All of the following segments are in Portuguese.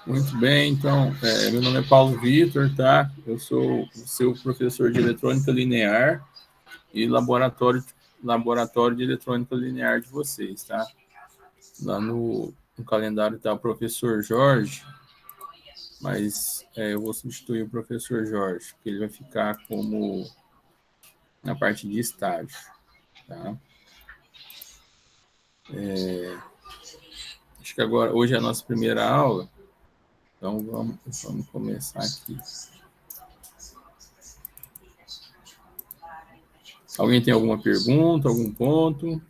Muito bem, então, meu nome é Paulo Vitor, tá? Eu sou o seu professor de eletrônica linear e laboratório de eletrônica linear de vocês, tá? Lá no calendário está o professor Jorge, mas eu vou substituir o professor Jorge, porque ele vai ficar como na parte de estágio, tá? Acho que agora, hoje é a nossa primeira aula, então vamos começar aqui. Alguém tem alguma pergunta, algum ponto?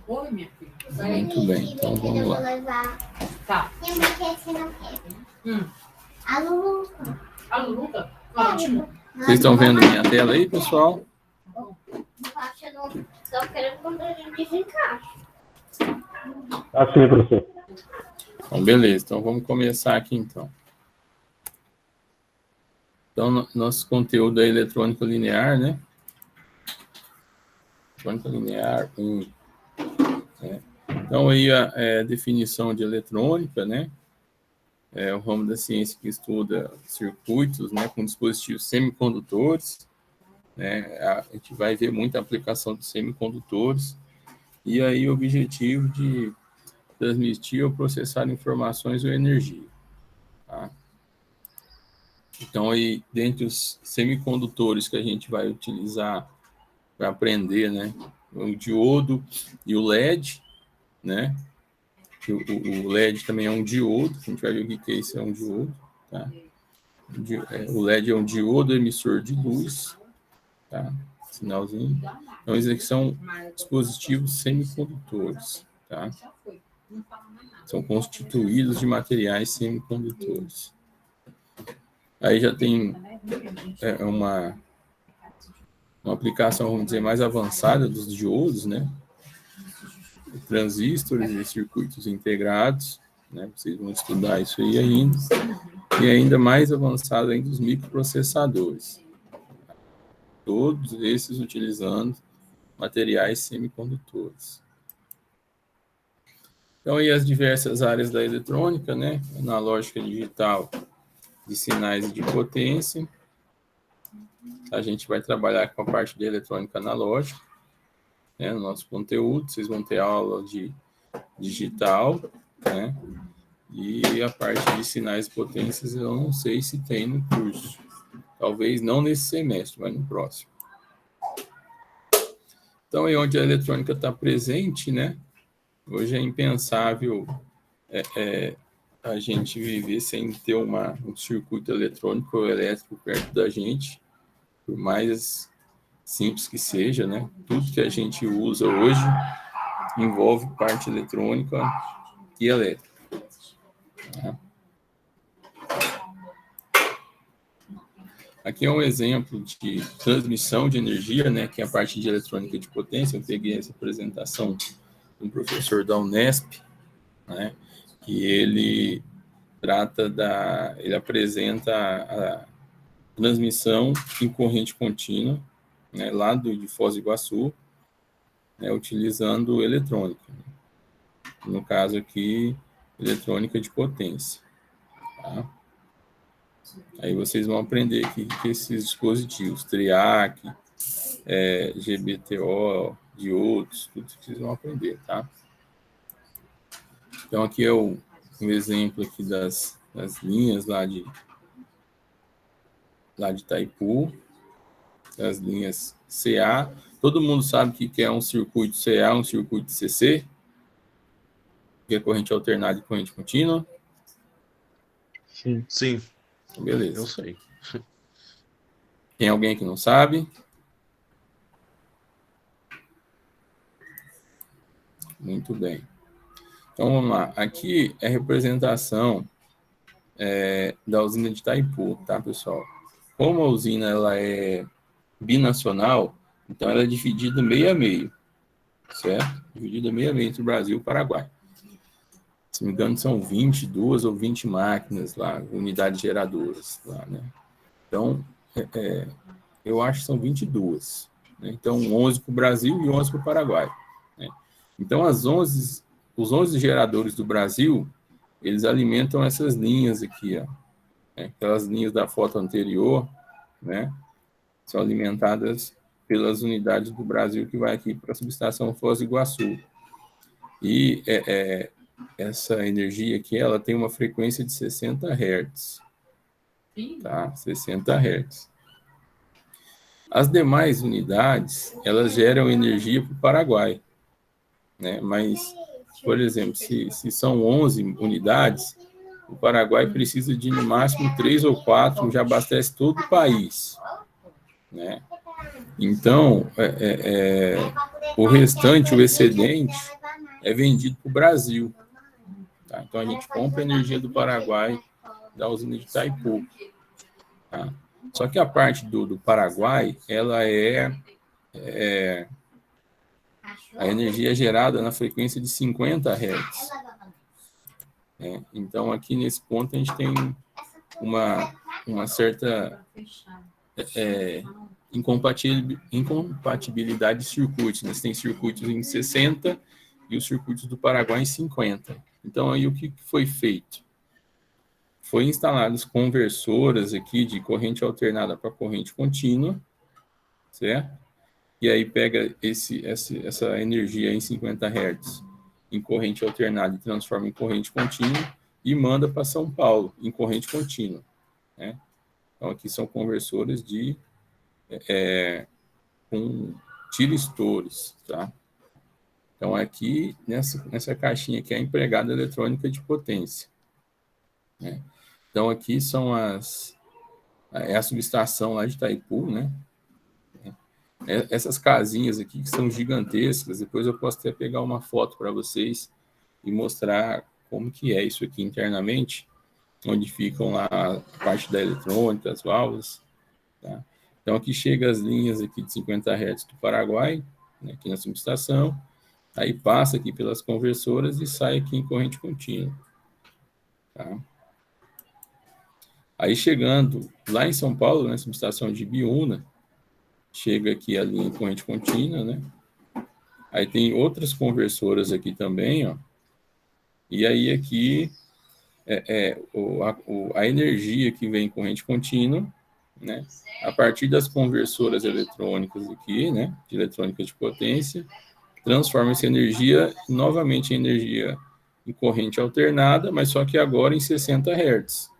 Oi, minha filha. Muito bem, então vamos lá. Tá. A Luluca. A Luca? Ótimo. Vocês estão vendo minha tela aí, pessoal? Só quero quando a gente desencaixa. Assim, professor. Então, beleza. Então, vamos começar aqui, então. Então, nosso conteúdo é eletrônica linear, né? Eletrônica linear 1. Né? Então, aí a definição de eletrônica, né? É o ramo da ciência que estuda circuitos, né? Com dispositivos semicondutores. Né? A gente vai ver muita aplicação de semicondutores. E aí, o objetivo de transmitir ou processar informações ou energia. Tá? Então, aí, dentre os semicondutores que a gente vai utilizar para aprender, né, o diodo e o LED, né, o LED também é um diodo, a gente vai ver o que é isso, é um diodo, tá? O LED é um diodo emissor de luz, tá? Sinalzinho. Então, esses aqui são dispositivos semicondutores, tá? São constituídos de materiais semicondutores. Aí já tem uma aplicação, vamos dizer, mais avançada dos diodos, né? Transistores e circuitos integrados, né? Vocês vão estudar isso aí ainda. E ainda mais avançado ainda os microprocessadores. Todos esses utilizando materiais semicondutores. Então, aí as diversas áreas da eletrônica, né? Analógica, digital, de sinais e de potência. A gente vai trabalhar com a parte de eletrônica analógica, né, no nosso conteúdo. Vocês vão ter aula de digital, né, e a parte de sinais e potências eu não sei se tem no curso. Talvez não nesse semestre, mas no próximo. Então, aí onde a eletrônica está presente, né, hoje é impensável a gente viver sem ter um circuito eletrônico ou elétrico perto da gente, por mais simples que seja, né? Tudo que a gente usa hoje envolve parte eletrônica e elétrica. Tá? Aqui é um exemplo de transmissão de energia, né? Que é a parte de eletrônica de potência. Eu peguei essa apresentação de um professor da Unesp, né? Que ele ele apresenta a transmissão em corrente contínua, né? Lá de Foz do Iguaçu, né, utilizando eletrônica. No caso aqui, eletrônica de potência. Tá? Aí vocês vão aprender que esses dispositivos, TRIAC, GBTO, diodos, tudo que vocês vão aprender, tá? Então aqui é um exemplo aqui das linhas lá de Itaipu, das linhas CA. Todo mundo sabe que é um circuito CA, um circuito CC, que é corrente alternada e corrente contínua. Sim. Sim. Beleza. Eu sei. Tem alguém que não sabe? Muito bem. Então, vamos lá. Aqui é a representação da usina de Itaipu, tá, pessoal? Como a usina ela é binacional, então ela é dividida meio a meio, certo? Dividida meio a meio entre o Brasil e o Paraguai. Se não me engano, são 22 ou 20 máquinas lá, unidades geradoras lá, né? Então, eu acho que são 22, né? Então, 11 para o Brasil e 11 para o Paraguai, né? Então, os 11 geradores do Brasil, eles alimentam essas linhas aqui, ó, né? Aquelas linhas da foto anterior, né? São alimentadas pelas unidades do Brasil que vai aqui para a subestação Foz do Iguaçu. E essa energia aqui, ela tem uma frequência de 60 Hz, tá? 60 Hz. As demais unidades, elas geram energia para o Paraguai, né? Mas, por exemplo, se são 11 unidades, o Paraguai precisa de, no máximo, 3 ou 4, já abastece todo o país, né? Então, o restante, o excedente, é vendido para o Brasil, tá? Então, a gente compra a energia do Paraguai, da usina de Itaipu, tá? Só que a parte do Paraguai, ela a energia é gerada na frequência de 50 Hz. Né? Então, aqui nesse ponto, a gente tem uma certa incompatibilidade de circuitos, né? Você tem circuitos em 60 e os circuitos do Paraguai em 50. Então, aí o que foi feito? Foi instalados conversoras aqui de corrente alternada para corrente contínua, certo? E aí pega essa energia em 50 Hz em corrente alternada e transforma em corrente contínua e manda para São Paulo em corrente contínua, né? Então, aqui são conversores com tiristores, tá? Então, aqui, nessa caixinha aqui, é a empregada eletrônica de potência, né? Então, aqui são a subestação lá de Itaipu, né? Essas casinhas aqui que são gigantescas, depois eu posso até pegar uma foto para vocês e mostrar como que é isso aqui internamente, onde ficam lá a parte da eletrônica, as válvulas, tá? Então, aqui chega as linhas aqui de 50 Hz do Paraguai, né, aqui na subestação, aí passa aqui pelas conversoras e sai aqui em corrente contínua, tá? Aí chegando lá em São Paulo, na subestação de Ibiúna, chega aqui a linha em corrente contínua, né? Aí tem outras conversoras aqui também, ó. E aí aqui a energia que vem em corrente contínua, né? A partir das conversoras eletrônicas aqui, né? De eletrônica de potência, transforma essa energia novamente em energia em corrente alternada, mas só que agora em 60 Hz,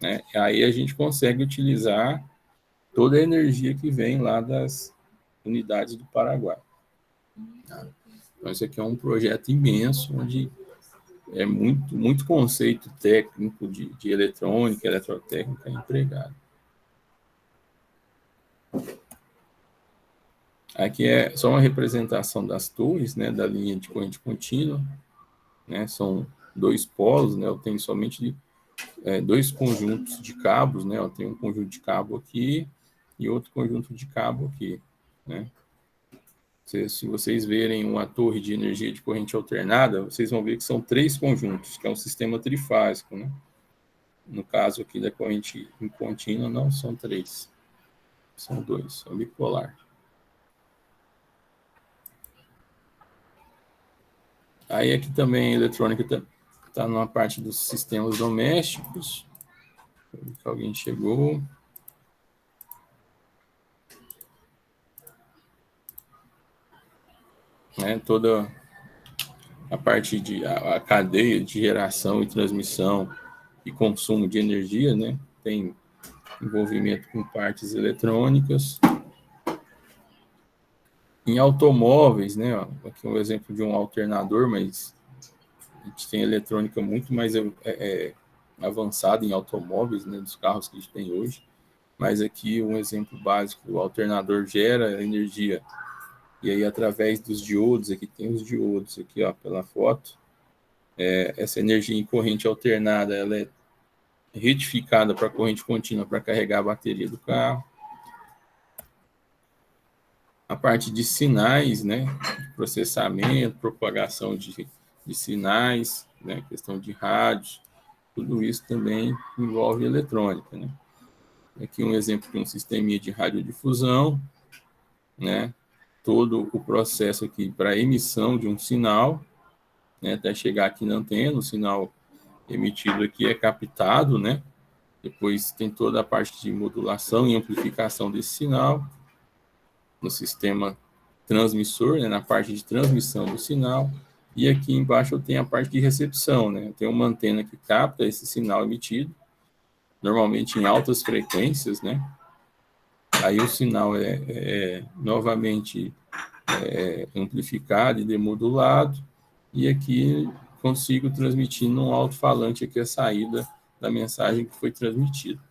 né? Aí a gente consegue utilizar toda a energia que vem lá das unidades do Paraguai. Tá? Então, esse aqui é um projeto imenso, onde é muito conceito técnico de eletrônica, eletrotécnica empregado. Aqui é só uma representação das torres, né, da linha de corrente contínua, né? São 2 polos, né? Eu tenho somente 2 conjuntos de cabos, né? Eu tenho um conjunto de cabo aqui e outro conjunto de cabo aqui, né? Se vocês verem uma torre de energia de corrente alternada, vocês vão ver que são 3 conjuntos, que é um sistema trifásico, né? No caso aqui da corrente em contínua, não são 3, são 2, são bipolar. Aí aqui também a eletrônica está numa parte dos sistemas domésticos. Alguém chegou. Né, toda a parte a cadeia de geração e transmissão e consumo de energia, né? Tem envolvimento com partes eletrônicas. Em automóveis, né? Ó, aqui é um exemplo de um alternador, mas a gente tem eletrônica muito mais avançada em automóveis, né? Dos carros que a gente tem hoje. Mas aqui um exemplo básico: o alternador gera energia. E aí, através dos diodos, aqui tem os diodos, aqui, ó, pela foto, essa energia em corrente alternada, ela é retificada para corrente contínua para carregar a bateria do carro. A parte de sinais, né, processamento, propagação de sinais, né, questão de rádio, tudo isso também envolve eletrônica, né? Aqui um exemplo de um sisteminha de radiodifusão, né, todo o processo aqui para emissão de um sinal, né, até chegar aqui na antena, o sinal emitido aqui é captado, né, depois tem toda a parte de modulação e amplificação desse sinal no sistema transmissor, né, na parte de transmissão do sinal, e aqui embaixo eu tenho a parte de recepção, né, eu tenho uma antena que capta esse sinal emitido, normalmente em altas frequências, né, aí o sinal é novamente amplificado e demodulado, e aqui consigo transmitir num alto-falante aqui a saída da mensagem que foi transmitida.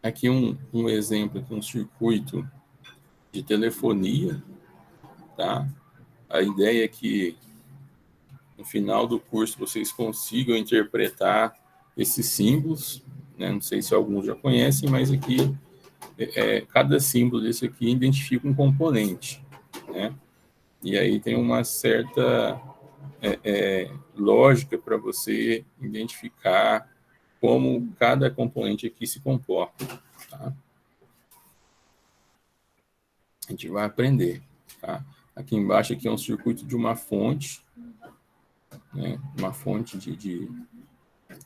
Aqui um exemplo, aqui um circuito de telefonia, tá? A ideia é que no final do curso vocês consigam interpretar esses símbolos, né? Não sei se alguns já conhecem, mas aqui cada símbolo desse aqui identifica um componente, né? E aí tem uma certa lógica para você identificar como cada componente aqui se comporta, tá? A gente vai aprender, tá? Aqui embaixo aqui é um circuito de uma fonte, né? Uma fonte de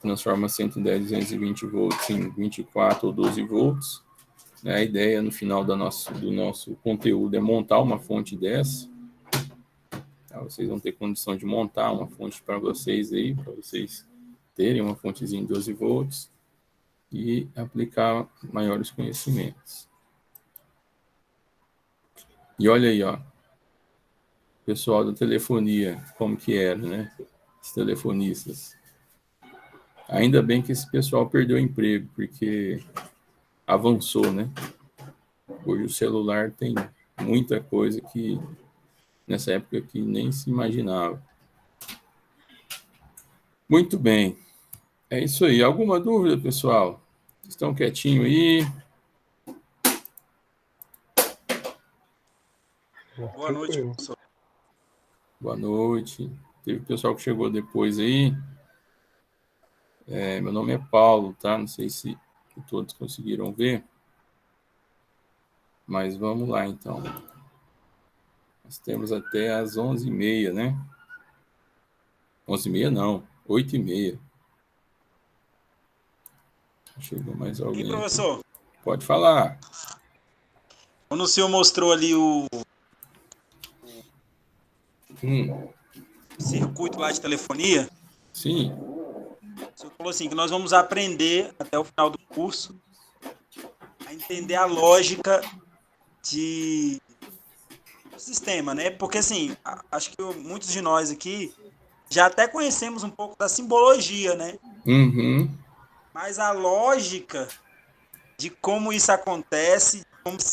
transforma 110, 220 volts em 24 ou 12 volts. A ideia no final do nosso conteúdo é montar uma fonte dessa. Tá? Vocês vão ter condição de montar uma fonte para vocês aí, para vocês terem uma fontezinha de 12 volts e aplicar maiores conhecimentos. E olha aí, ó, pessoal da telefonia, como que era, né? Os telefonistas. Ainda bem que esse pessoal perdeu o emprego, porque avançou, né? Hoje o celular tem muita coisa que nessa época que nem se imaginava. Muito bem. É isso aí. Alguma dúvida, pessoal? Estão quietinho aí? Boa noite, professor. Boa noite. Teve pessoal que chegou depois aí. Meu nome é Paulo, tá? Não sei se todos conseguiram ver. Mas vamos lá, então. Nós temos até às 11h30, né? 11h30 não, 8h30. Chegou mais alguém. E professor? Aqui. Pode falar. Quando o senhor mostrou ali o circuito lá de telefonia, sim, o senhor falou assim, que nós vamos aprender até o final do curso a entender a lógica do sistema, né? Porque assim, acho que muitos de nós aqui já até conhecemos um pouco da simbologia, né? Uhum. Mas a lógica de como isso acontece,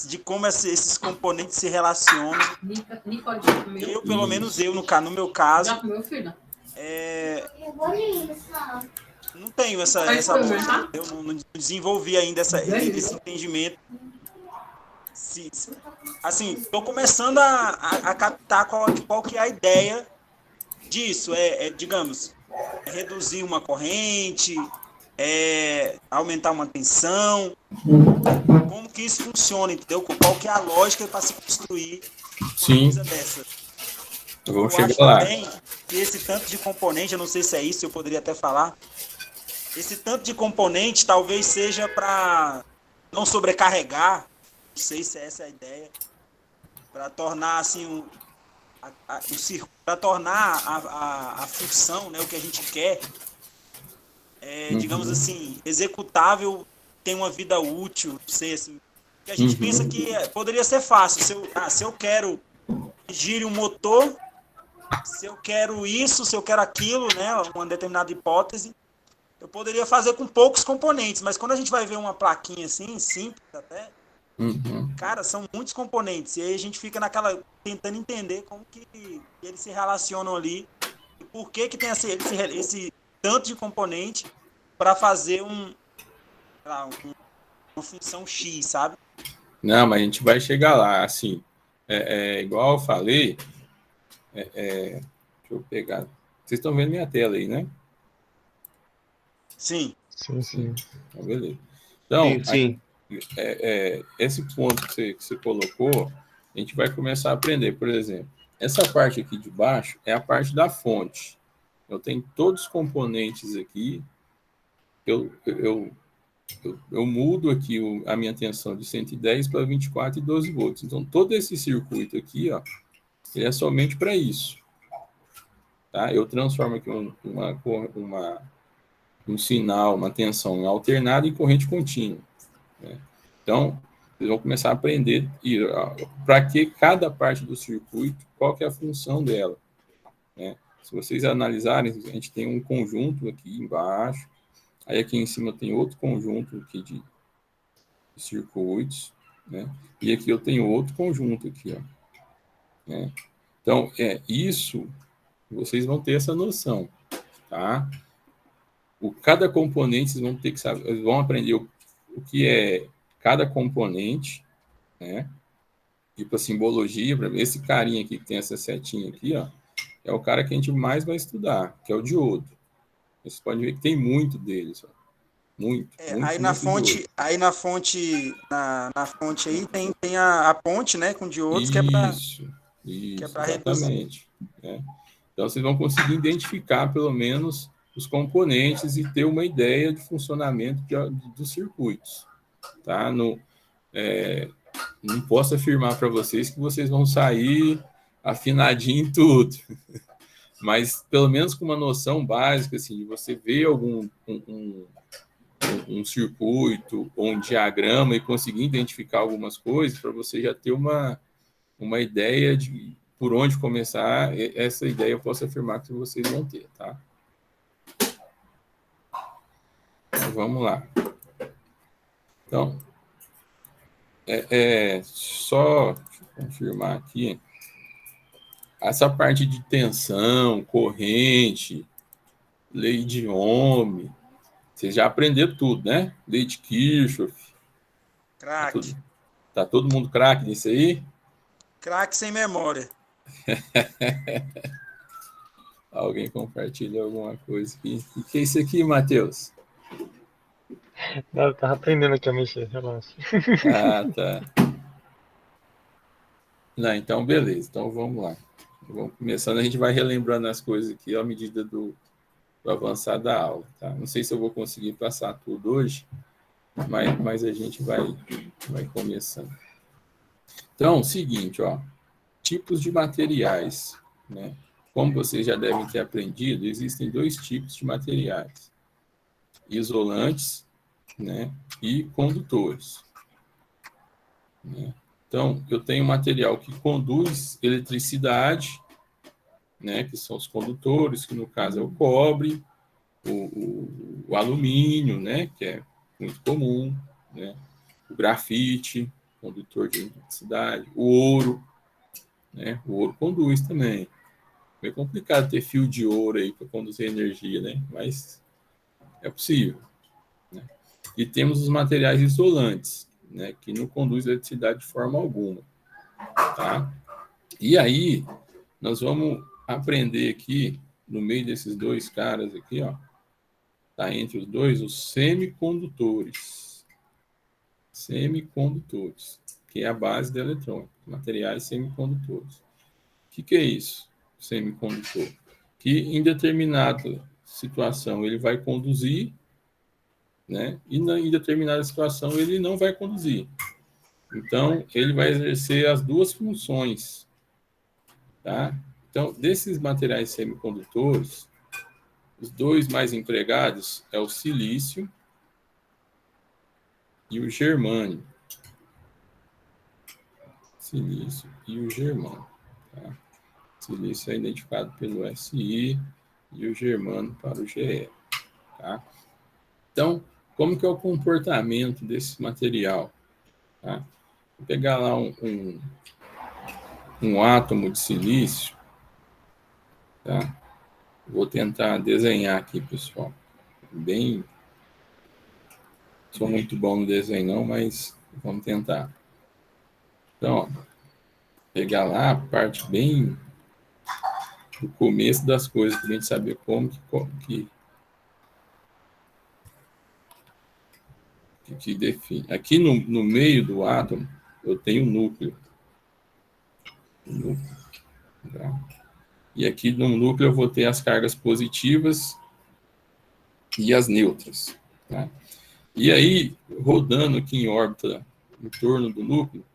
de como esses componentes se relacionam. Nicole já comeu? Eu, pelo menos eu, no meu caso, Já comeu, filha? não tenho essa lógica. Eu não desenvolvi ainda esse entendimento. Assim, estou começando a captar qual que é a ideia disso. Digamos, reduzir uma corrente, aumentar uma tensão. Como que isso funciona, entendeu? Qual que é a lógica para se construir uma coisa dessa? Vamos chegar lá. Também que esse tanto de componente, eu não sei se é isso, eu poderia até falar, esse tanto de componente talvez seja para não sobrecarregar, não sei se é essa a ideia, para tornar assim para tornar a função, né, o que a gente quer, digamos assim, executável, tem uma vida útil, não sei, assim, que a gente pensa que poderia ser fácil. Se eu quero que gire um motor, se eu quero isso, se eu quero aquilo, né, uma determinada hipótese, eu poderia fazer com poucos componentes, mas quando a gente vai ver uma plaquinha assim, simples até, cara, são muitos componentes, e aí a gente fica tentando entender como que eles se relacionam ali, e por que tem esse tanto de componente para fazer uma função X, sabe? Não, mas a gente vai chegar lá, assim, igual eu falei, deixa eu pegar, vocês estão vendo minha tela aí, né? Sim. Sim. Então, beleza. Então, Sim. esse ponto que você colocou, a gente vai começar a aprender. Por exemplo, essa parte aqui de baixo é a parte da fonte. Eu tenho todos os componentes aqui. Eu mudo aqui a minha tensão de 110 para 24 e 12 volts. Então, todo esse circuito aqui, ó, ele é somente para isso. Tá? Eu transformo aqui um sinal, uma tensão alternada em corrente contínua. Né? Então, vocês vão começar a aprender para que cada parte do circuito, qual que é a função dela. Né? Se vocês analisarem, a gente tem um conjunto aqui embaixo, aí aqui em cima tem outro conjunto aqui de circuitos, né? E aqui eu tenho outro conjunto aqui, ó. Né? Então, isso, vocês vão ter essa noção, tá? Cada componente, vocês vão ter que saber, vocês vão aprender o que é cada componente, né? Tipo a simbologia, esse carinha aqui que tem essa setinha aqui, ó, é o cara que a gente mais vai estudar, que é o diodo. Vocês podem ver que tem muito deles, ó. Muito, Aí na fonte aí tem a ponte, né, com diodos, que é para reduzir. Exatamente. Né? Então, vocês vão conseguir identificar, pelo menos, os componentes e ter uma ideia de funcionamento dos circuitos. Tá? Não posso afirmar para vocês que vocês vão sair afinadinho em tudo, mas pelo menos com uma noção básica, assim, de você ver um circuito ou um diagrama e conseguir identificar algumas coisas, para você já ter uma ideia de por onde começar. Essa ideia eu posso afirmar que vocês vão ter, tá? Então, vamos lá. Então, só deixa eu confirmar aqui. Essa parte de tensão, corrente, lei de Ohm, vocês já aprenderam tudo, né? Lei de Kirchhoff. Craque. Tá todo mundo craque nisso aí? Craque sem memória. Alguém compartilha alguma coisa aqui? O que é isso aqui, Matheus? Não, eu tava aprendendo aqui a mexer, relaxa. Ah, tá. Não, então, beleza. Então, vamos lá. Vamos começando, a gente vai relembrando as coisas aqui à medida do avançar da aula, tá? Não sei se eu vou conseguir passar tudo hoje, mas a gente vai começando. Então, seguinte, ó. Tipos de materiais, né? Como vocês já devem ter aprendido, existem dois tipos de materiais: isolantes, né, e condutores. Né? Então, eu tenho material que conduz eletricidade, né, que são os condutores, que no caso é o cobre, o alumínio, né, que é muito comum, né, o grafite, condutor de eletricidade, o ouro, né, o ouro conduz também. É complicado ter fio de ouro aí para conduzir energia, né, mas é possível. Né? E temos os materiais isolantes, né, que não conduzem eletricidade de forma alguma. Tá? E aí, nós vamos aprender aqui, no meio desses dois caras aqui, ó, tá entre os dois, os semicondutores. Semicondutores, que é a base da eletrônica, materiais semicondutores. O que é isso, semicondutor? Que em determinada situação ele vai conduzir, né? E em determinada situação ele não vai conduzir. Então, ele vai exercer as duas funções. Tá? Então, desses materiais semicondutores, os dois mais empregados é o silício e o germânio. Silício e o germânio. Tá? O silício é identificado pelo SI e o germânio para o GE. Tá? Então, como que é o comportamento desse material? Tá? Vou pegar lá um átomo de silício. Tá? Vou tentar desenhar aqui, pessoal. Bem... Sou muito bom no desenho, não, mas vamos tentar. Então, ó, pegar lá a parte bem do começo das coisas, para a gente saber como que que define. Aqui no meio do átomo, eu tenho o núcleo. Tá? E aqui no núcleo eu vou ter as cargas positivas e as neutras. Tá? E aí, rodando aqui em órbita em torno do núcleo,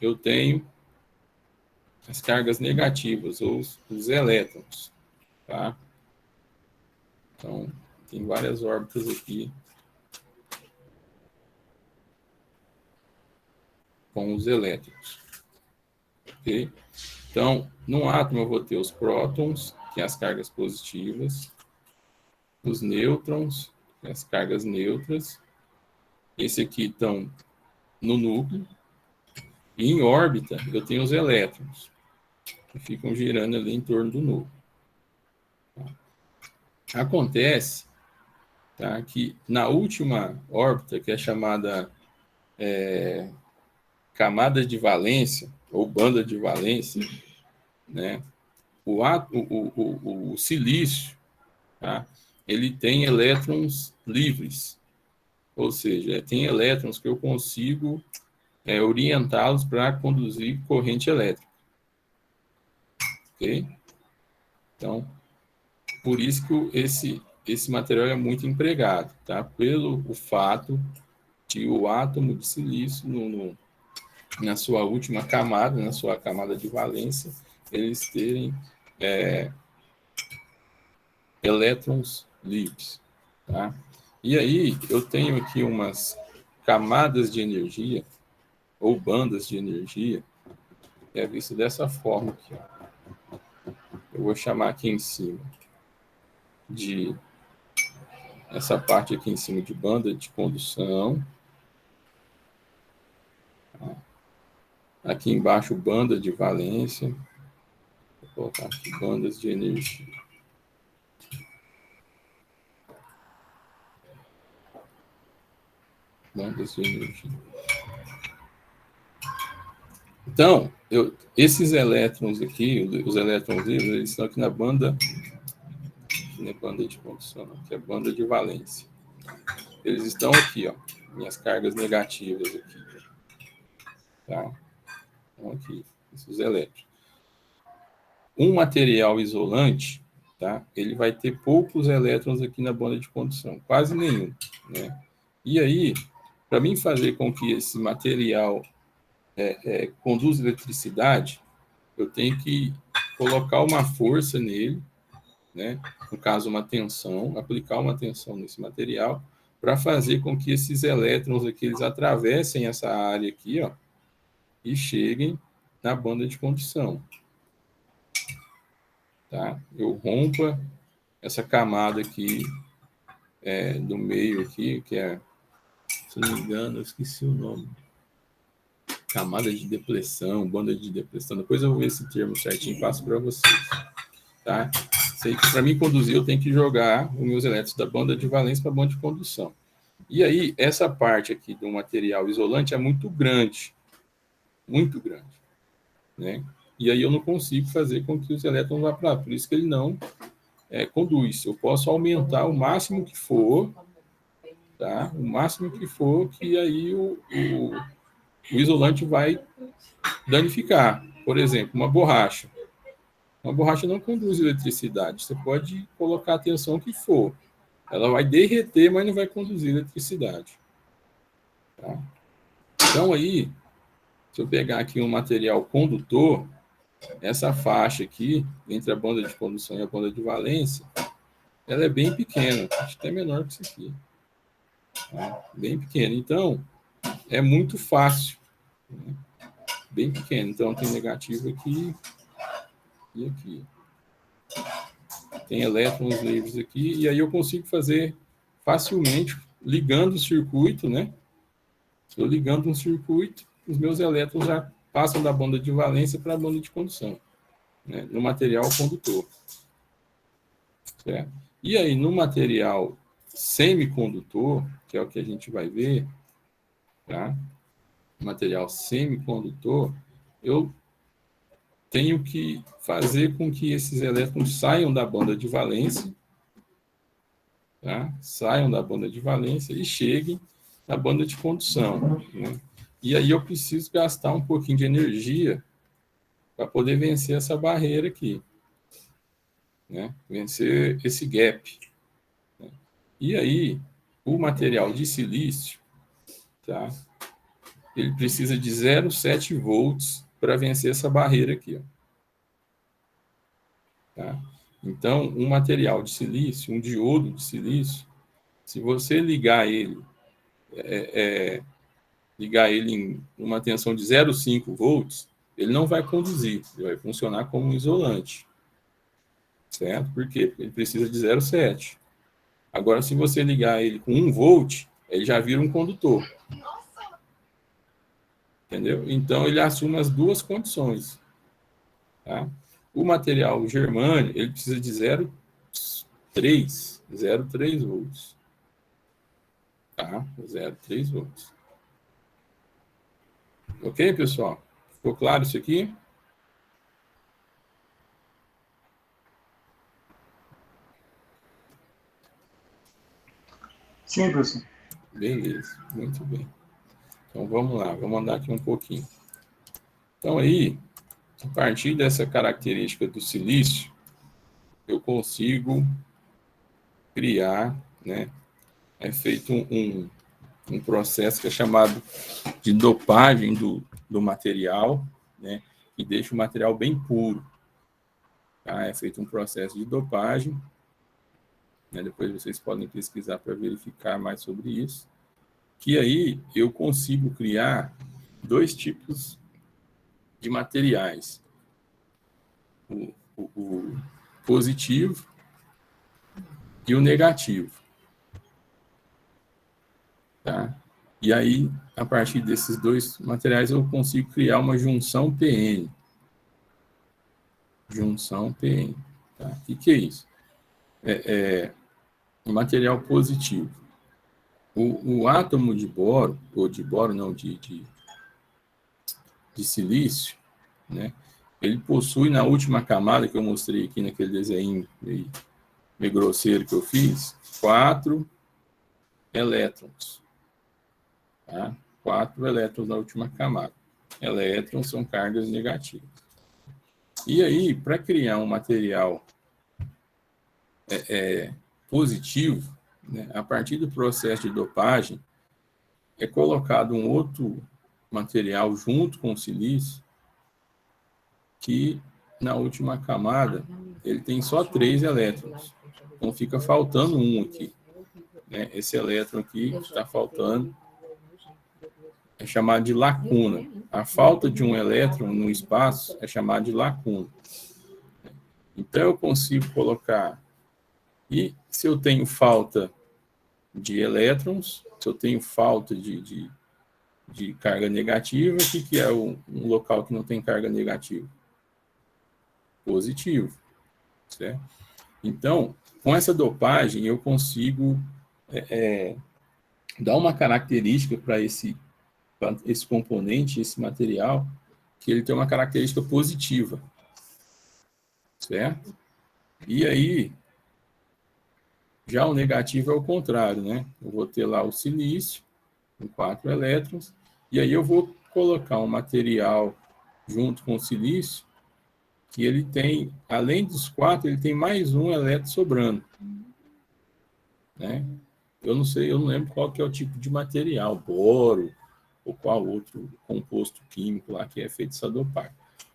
eu tenho as cargas negativas, ou os elétrons. Tá? Então, tem várias órbitas aqui com os elétrons. Ok? Então, no átomo eu vou ter os prótons, que é as cargas positivas, os nêutrons, que é as cargas neutras. Esse aqui estão no núcleo. E em órbita eu tenho os elétrons, que ficam girando ali em torno do núcleo. Acontece, tá, que na última órbita, que é chamada camada de valência, ou banda de valência, né, o silício, tá, ele tem elétrons livres, ou seja, tem elétrons que eu consigo orientá-los para conduzir corrente elétrica. Ok? Então, por isso que esse material é muito empregado, tá? Pelo o fato de o átomo de silício, na sua última camada, na sua camada de valência, eles terem elétrons livres, tá? E aí, eu tenho aqui umas camadas de energia, ou bandas de energia, que é visto dessa forma aqui, ó. Eu vou chamar aqui em cima de essa parte aqui em cima de banda de condução. Aqui embaixo, banda de valência. Vou colocar aqui bandas de energia. Bandas de energia. Então, esses elétrons aqui, os elétrons livres, eles estão aqui na banda de condução, que é a banda de valência. Eles estão aqui, ó, minhas cargas negativas aqui. Tá? Então, aqui, esses elétrons. Um material isolante, tá? Ele vai ter poucos elétrons aqui na banda de condução, quase nenhum, né? E aí, para mim fazer com que esse material conduza eletricidade, eu tenho que colocar uma força nele, né? No caso, uma tensão, aplicar uma tensão nesse material, para fazer com que esses elétrons aqui, eles atravessem essa área aqui, ó, e cheguem na banda de condução. Tá? Eu rompa essa camada aqui do meio aqui, que é, se não me engano, eu esqueci o nome. Camada de depressão, banda de depressão. Depois eu vou ver esse termo certinho e passo para vocês. Tá? Sei que para mim conduzir, eu tenho que jogar os meus elétrons da banda de valência para a banda de condução. E aí, essa parte aqui do material isolante é muito grande, né? E aí eu não consigo fazer com que os elétrons vá para lá, por isso que ele não conduz. Eu posso aumentar o máximo que for, tá? O máximo que for, que aí o isolante vai danificar. Por exemplo, uma borracha. Uma borracha não conduz eletricidade. Você pode colocar a tensão que for. Ela vai derreter, mas não vai conduzir eletricidade. Tá? Então aí, se eu pegar aqui um material condutor, essa faixa aqui, entre a banda de condução e a banda de valência, ela é bem pequena, acho até menor que isso aqui. Tá? Bem pequena. Então, é muito fácil. Né? Bem pequeno. Então, tem negativo aqui e aqui. Tem elétrons livres aqui, e aí eu consigo fazer facilmente, ligando o circuito, né? Eu ligando um circuito, os meus elétrons já passam da banda de valência para a banda de condução, né? No material condutor. Certo? E aí, no material semicondutor, que é o que a gente vai ver, tá? Material semicondutor, eu tenho que fazer com que esses elétrons saiam da banda de valência, tá? Saiam da banda de valência e cheguem da banda de condução, né? E aí eu preciso gastar um pouquinho de energia para poder vencer essa barreira aqui, né? Vencer esse gap. Né? E aí, o material de silício, tá? Ele precisa de 0,7 volts para vencer essa barreira aqui, ó. Tá? Então, um material de silício, um diodo de silício, se você ligar ele em uma tensão de 0,5 volts, ele não vai conduzir, ele vai funcionar como um isolante. Certo? Por quê? Ele precisa de 0,7. Agora, se você ligar ele com 1 volt, ele já vira um condutor. Entendeu? Então, ele assume as duas condições. Tá? O material germânio, ele precisa de 0,3 volts. Tá? 0,3 volts. Ok, pessoal? Ficou claro isso aqui? Sim, professor. Beleza, muito bem. Então, vamos lá, vamos andar aqui um pouquinho. Então, aí, a partir dessa característica do silício, eu consigo criar, né? É feito um processo que é chamado de dopagem do material, né? Que deixa o material bem puro. Tá? É feito um processo de dopagem, né? Depois vocês podem pesquisar para verificar mais sobre isso. Que aí eu consigo criar dois tipos de materiais. O positivo e o negativo. Tá? E aí, a partir desses dois materiais, eu consigo criar uma junção PN. Junção PN. Tá? O que é isso? Um material positivo. O átomo de boro, ou de boro não, de silício, né? Ele possui na última camada, que eu mostrei aqui naquele desenho meio grosseiro que eu fiz, 4 elétrons. Tá? 4 elétrons na última camada. Elétrons são cargas negativas. E aí, para criar um material positivo, né, a partir do processo de dopagem, é colocado um outro material junto com o silício, que na última camada ele tem só 3 elétrons. Então fica faltando um aqui. Né? Esse elétron aqui que está faltando é chamado de lacuna. A falta de um elétron no espaço é chamada de lacuna. Então eu consigo colocar... E se eu tenho falta de elétrons, se eu tenho falta de carga negativa, o que é um local que não tem carga negativa? Positivo. Certo? Então, com essa dopagem, eu consigo dar uma característica para esse componente, esse material, que ele tem uma característica positiva. Certo? E aí, já o negativo é o contrário, né? Eu vou ter lá o silício, com 4 elétrons, e aí eu vou colocar um material junto com o silício, que ele tem, além dos 4, ele tem mais um elétron sobrando. Né? Eu não sei, eu não lembro qual que é o tipo de material, boro, ou qual outro composto químico lá que é feito essa dopagem.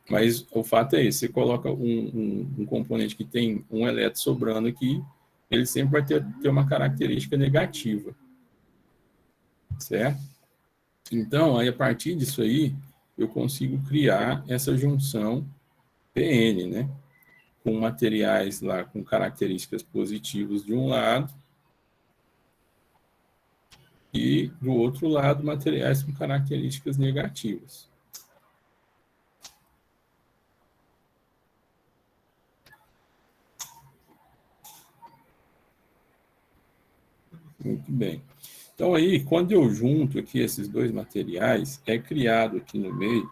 Mas o fato é esse, você coloca um componente que tem um elétron sobrando aqui, ele sempre vai ter uma característica negativa. Certo? Então, aí, a partir disso aí, eu consigo criar essa junção PN, né? Com materiais lá com características positivas de um lado e, do outro lado, materiais com características negativas. Muito bem. Então, aí, quando eu junto aqui esses dois materiais, é criado aqui no meio,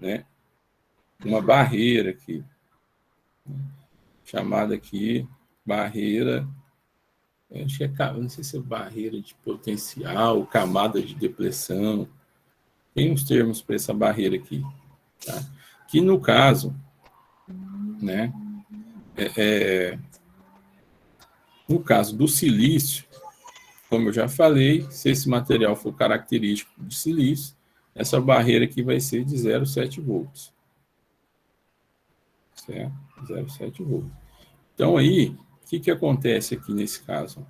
né, uma barreira aqui, chamada aqui barreira Acho que não sei se é barreira de potencial, camada de depressão. Tem uns termos para essa barreira aqui, tá? Que no caso, né, no caso do silício, como eu já falei, se esse material for característico de silício, essa barreira aqui vai ser de 0,7 volts. Certo? 0,7 volts. Então, aí, o que acontece aqui nesse caso?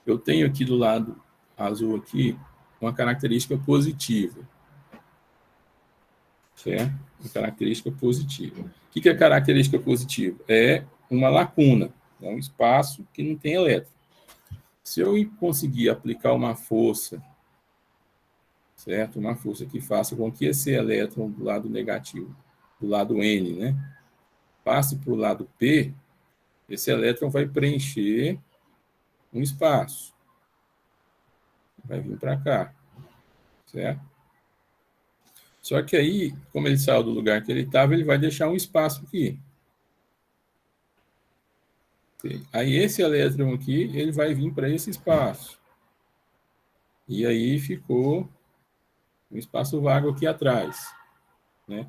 Eu tenho aqui do lado azul aqui uma característica positiva. Certo? Uma característica positiva. O que é característica positiva? É uma lacuna, é um espaço que não tem elétron. Se eu conseguir aplicar uma força, certo? Uma força que faça com que esse elétron do lado negativo, do lado N, né, passe para o lado P, esse elétron vai preencher um espaço. Vai vir para cá, certo? Só que aí, como ele saiu do lugar que ele estava, ele vai deixar um espaço aqui. Aí esse elétron aqui, ele vai vir para esse espaço. E aí ficou um espaço vago aqui atrás, né?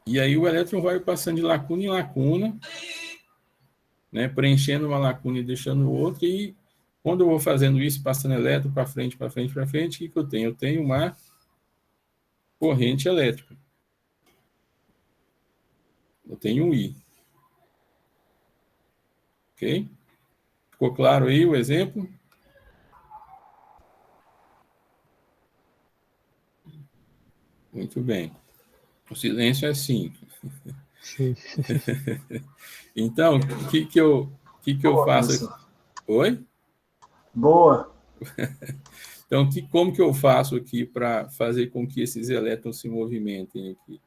E aí o elétron vai passando de lacuna em lacuna, né? Preenchendo uma lacuna e deixando outra, e quando eu vou fazendo isso, passando elétron para frente, para frente, para frente, o que eu tenho? Eu tenho uma corrente elétrica. Eu tenho um I. Ok? Ficou claro aí o exemplo? Muito bem. O silêncio é sim. Sim. Então, o que eu faço aqui? Oi? Boa. Então, como que eu faço aqui para fazer com que esses elétrons se movimentem aqui?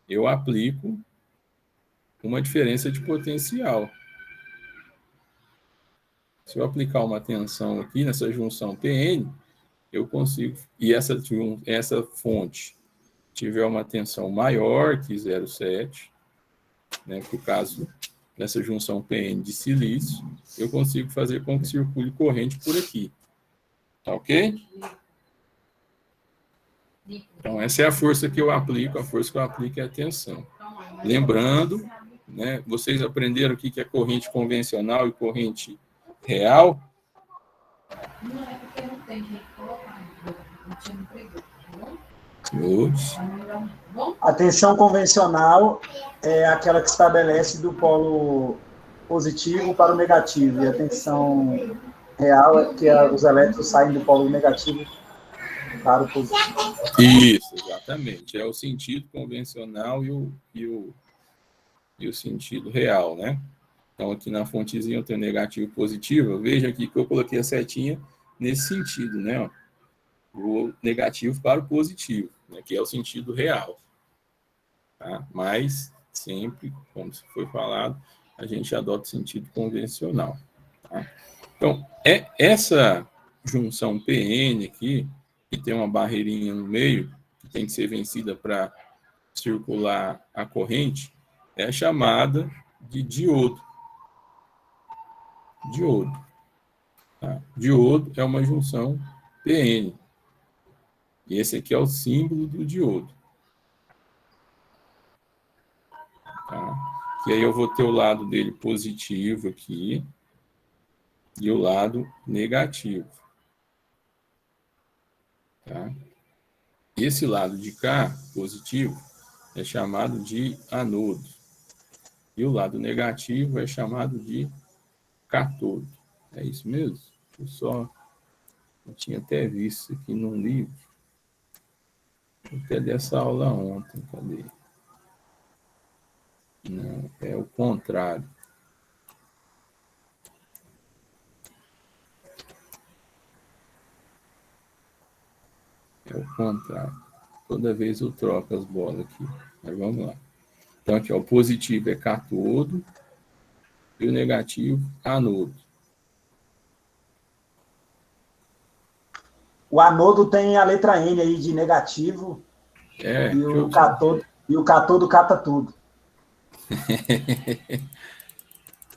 Eu aplico uma diferença de potencial. Se eu aplicar uma tensão aqui nessa junção PN, eu consigo, e essa fonte tiver uma tensão maior que 0,7, né, por caso dessa junção PN de silício, eu consigo fazer com que circule corrente por aqui. Tá ok? Então, essa é a força que eu aplico, a força que eu aplico é a tensão. Lembrando, né, vocês aprenderam o que é corrente convencional e corrente real? Não é porque não tem jeito de colocar. Não tinha me pregado. Todos. A tensão convencional é aquela que estabelece do polo positivo para o negativo, e a tensão real é que os elétrons saem do polo negativo para o positivo. Isso, exatamente. É o sentido convencional e o sentido real, né? Então, aqui na fontezinha eu tenho negativo e positivo. Veja aqui que eu coloquei a setinha nesse sentido, né? O negativo para o positivo, né? Que é o sentido real. Tá? Mas, sempre, como foi falado, a gente adota o sentido convencional. Tá? Então, essa junção PN aqui, que tem uma barreirinha no meio, que tem que ser vencida para circular a corrente, é chamada de diodo. Diodo. Tá? Diodo é uma junção PN. E esse aqui é o símbolo do diodo. Tá? Que aí eu vou ter o lado dele positivo aqui e o lado negativo. Tá? Esse lado de cá, positivo, é chamado de anodo. E o lado negativo é chamado de cátodo. É isso mesmo? Eu tinha até visto aqui num livro. Eu até dei essa aula ontem. Cadê? Não, é o contrário. É o contrário. Toda vez eu troco as bolas aqui. Mas vamos lá. Então, aqui, ó, o positivo é cátodo e o negativo, anodo. O anodo tem a letra N aí de negativo, e o cátodo cata tudo.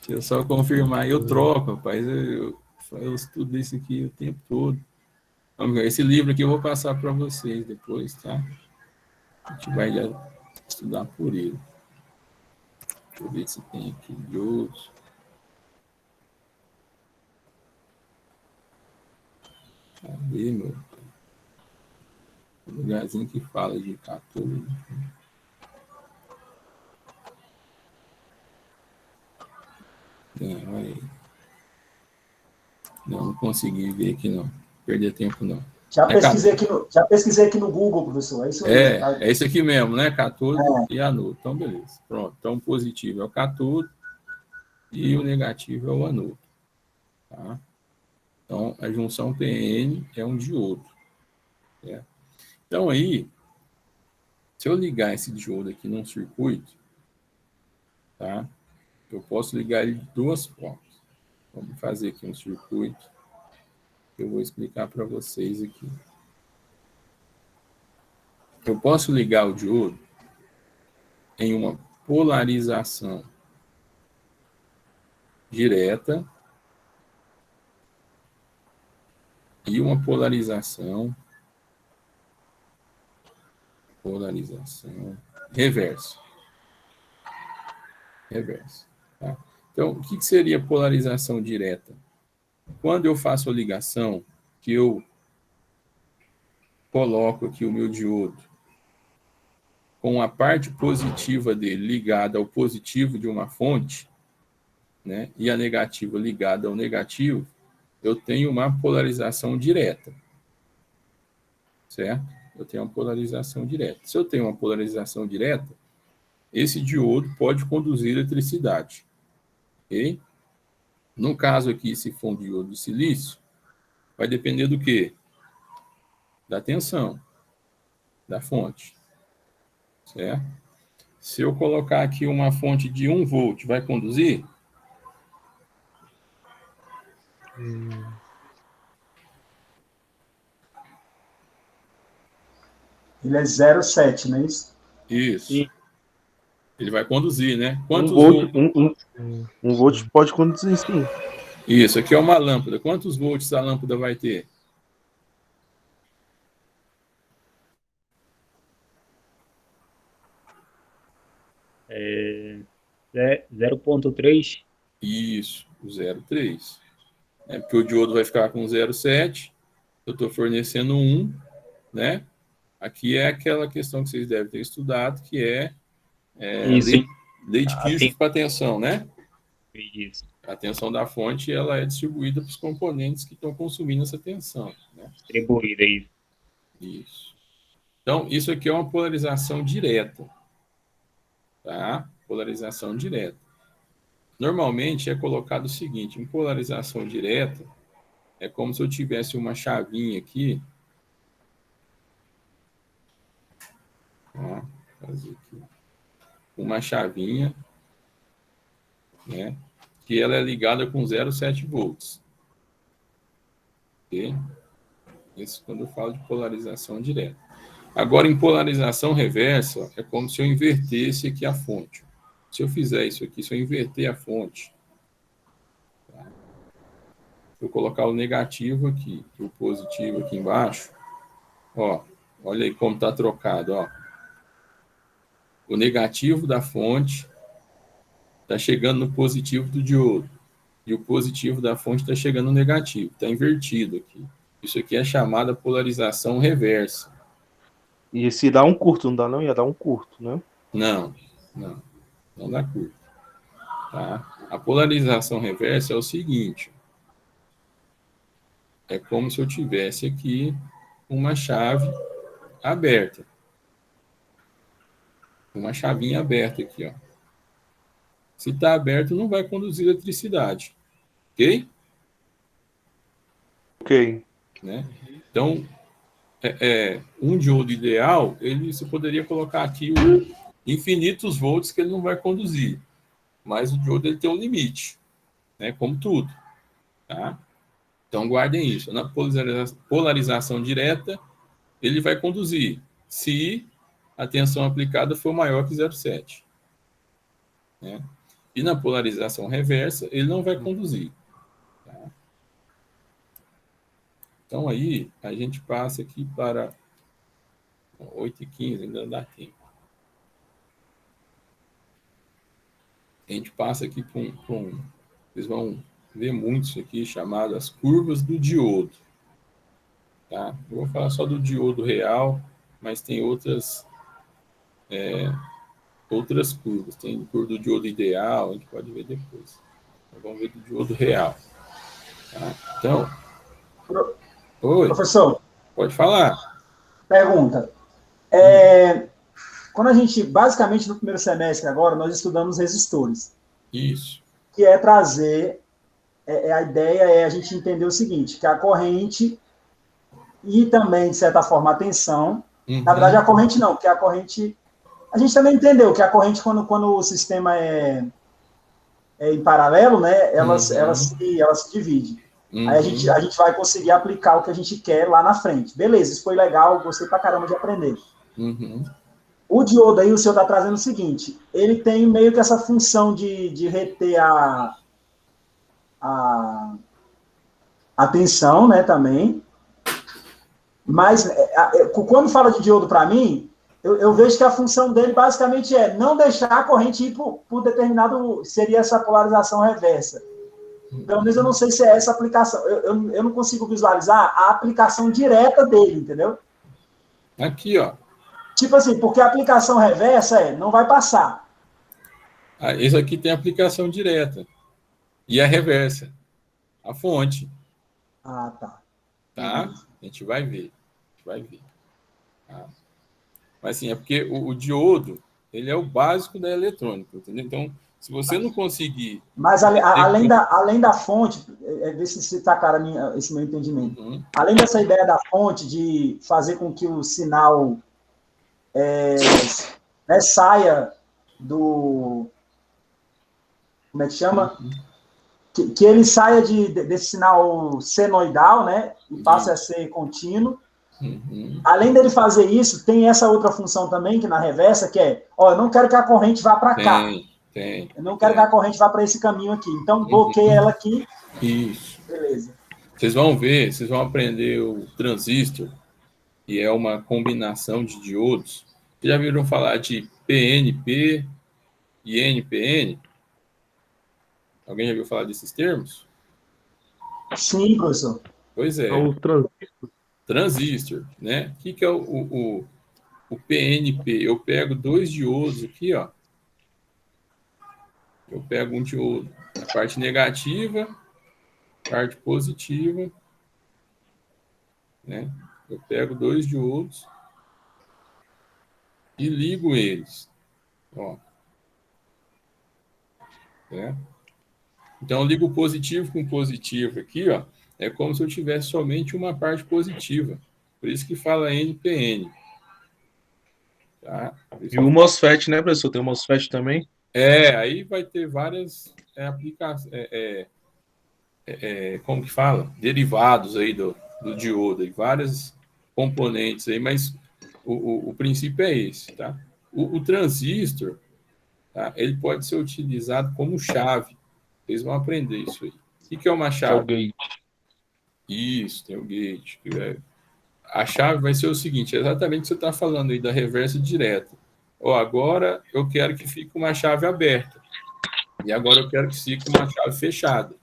Deixa eu só confirmar. Eu troco, rapaz. Eu estudo isso aqui o tempo todo. Esse livro aqui eu vou passar para vocês depois, tá? A gente vai já estudar por ele. Deixa eu ver se tem aqui de outros. Cadê, meu? Um lugarzinho que fala de 14. Olha aí. Não consegui ver aqui, não. Perder tempo, não. Já pesquisei aqui no Google, professor. É isso mesmo. Tá? É esse aqui mesmo, né? Catódo e anodo. Então, beleza. Pronto. Então, o positivo é o catódo e o negativo é o anodo. Tá? Então, a junção PN é um diodo. Certo? Então, aí, se eu ligar esse diodo aqui num circuito, tá? Eu posso ligar ele de duas formas. Vamos fazer aqui um circuito que eu vou explicar para vocês aqui. Eu posso ligar o diodo em uma polarização direta e uma polarização reversa. Tá? Então, o que seria polarização direta? Quando eu faço a ligação, que eu coloco aqui o meu diodo com a parte positiva dele ligada ao positivo de uma fonte, né, e a negativa ligada ao negativo, eu tenho uma polarização direta. Certo? Eu tenho uma polarização direta. Se eu tenho uma polarização direta, esse diodo pode conduzir eletricidade. Ok? No caso aqui, se for um diodo de silício, vai depender do quê? Da tensão da fonte. Certo? Se eu colocar aqui uma fonte de 1 volt, vai conduzir? Ele é 0,7, não é isso? Isso. Sim. Ele vai conduzir, né? Um volt pode conduzir, sim. Isso, aqui é uma lâmpada. Quantos volts a lâmpada vai ter? É 0,3. Isso, o 0,3. Porque o diodo vai ficar com 0,7. Eu estou fornecendo 1, né? Aqui é aquela questão que vocês devem ter estudado, que é lei de Kirchhoff para a tensão, né? Isso. A tensão da fonte ela é distribuída para os componentes que estão consumindo essa tensão. Né? Distribuída, isso. Isso. Então, isso aqui é uma polarização direta. Tá? Polarização direta. Normalmente é colocado o seguinte, em polarização direta, é como se eu tivesse uma chavinha aqui. Ó, fazer aqui. Uma chavinha, né? Que ela é ligada com 0,7 volts. Ok? Isso quando eu falo de polarização direta. Agora, em polarização reversa, é como se eu invertesse aqui a fonte. Se eu fizer isso aqui, se eu inverter a fonte, tá? Se eu colocar o negativo aqui e o positivo aqui embaixo, ó, olha aí como está trocado, ó. O negativo da fonte está chegando no positivo do diodo. E o positivo da fonte está chegando no negativo. Está invertido aqui. Isso aqui é chamada polarização reversa. E se dá um curto, não dá não? Ia dar um curto, né? Não dá curto. Tá? A polarização reversa é o seguinte. É como se eu tivesse aqui uma chave aberta. Uma chavinha aberta aqui, ó. Se está aberto, não vai conduzir eletricidade. Ok? Ok. Né? Então, um diodo ideal, você poderia colocar aqui infinitos volts que ele não vai conduzir. Mas o diodo ele tem um limite, né? Como tudo. Tá? Então, guardem isso. Na polarização direta, ele vai conduzir se a tensão aplicada for maior que 0,7. Né? E na polarização reversa, ele não vai conduzir. Tá? Então, aí, a gente passa aqui para 8h15, ainda dá tempo. A gente passa aqui para vocês vão ver muito isso aqui, chamado as curvas do diodo. Tá? Eu vou falar só do diodo real, mas tem outras curvas. Tem curva do diodo ideal, a gente pode ver depois. Então, vamos ver do diodo real. Tá? Então, oi, Professor, pode falar. pergunta. Quando a gente, basicamente, no primeiro semestre agora, nós estudamos resistores. Isso. Que é trazer, a ideia é a gente entender o seguinte, que a corrente e também, de certa forma, a tensão, na verdade, a corrente não, porque a corrente, a gente também entendeu que a corrente, quando o sistema é em paralelo, né, ela se divide. Aí a gente vai conseguir aplicar o que a gente quer lá na frente. Beleza, isso foi legal, gostei pra caramba de aprender. O diodo aí, o senhor está trazendo o seguinte, ele tem meio que essa função de reter a tensão, né, também. Mas, quando fala de diodo para mim, eu vejo que a função dele basicamente é não deixar a corrente ir por determinado, seria essa polarização reversa. Pelo menos eu não sei se é essa aplicação. Eu não consigo visualizar a aplicação direta dele, entendeu? Aqui, ó. Tipo assim, porque a aplicação reversa não vai passar. Isso aqui tem aplicação direta. E a reversa. A fonte. Ah, tá. Tá? A gente vai ver. Tá? Mas, assim, é porque o diodo, ele é o básico da eletrônica, entendeu? Então, se você não conseguir... Mas, além da fonte, ver se está claro esse meu entendimento. Além dessa ideia da fonte, de fazer com que o sinal... saia do... Como é que chama? Que ele saia desse sinal senoidal, né? E passe a ser contínuo. Além dele fazer isso, tem essa outra função também, que na reversa, que é, eu não quero que a corrente vá para cá. Eu não quero que a corrente vá para esse caminho aqui. Então, bloqueia ela aqui. Isso. Beleza. Vocês vão ver, vocês vão aprender o transistor, que é uma combinação de diodos. Vocês já viram falar de PNP e NPN? Alguém já viu falar desses termos? Sim, professor. Pois é. O transistor. Transistor, né? O que é o PNP? Eu pego dois diodos aqui, ó. Eu pego um diodo, a parte negativa, parte positiva, né? Eu pego dois diodos e ligo eles, ó. Né? Então, eu ligo positivo com positivo aqui, ó. É como se eu tivesse somente uma parte positiva. Por isso que fala NPN. Tá? E o MOSFET, né, professor? Tem o MOSFET também? Aí vai ter várias aplicações, como que fala? Derivados aí do diodo, aí, vários componentes aí, mas o princípio é esse, tá? O transistor, tá? Ele pode ser utilizado como chave. Vocês vão aprender isso aí. O que é uma chave? É o gate. Isso, tem o gate. A chave vai ser o seguinte, exatamente o que você está falando aí da reversa direta. Agora eu quero que fique uma chave aberta. E agora eu quero que fique uma chave fechada.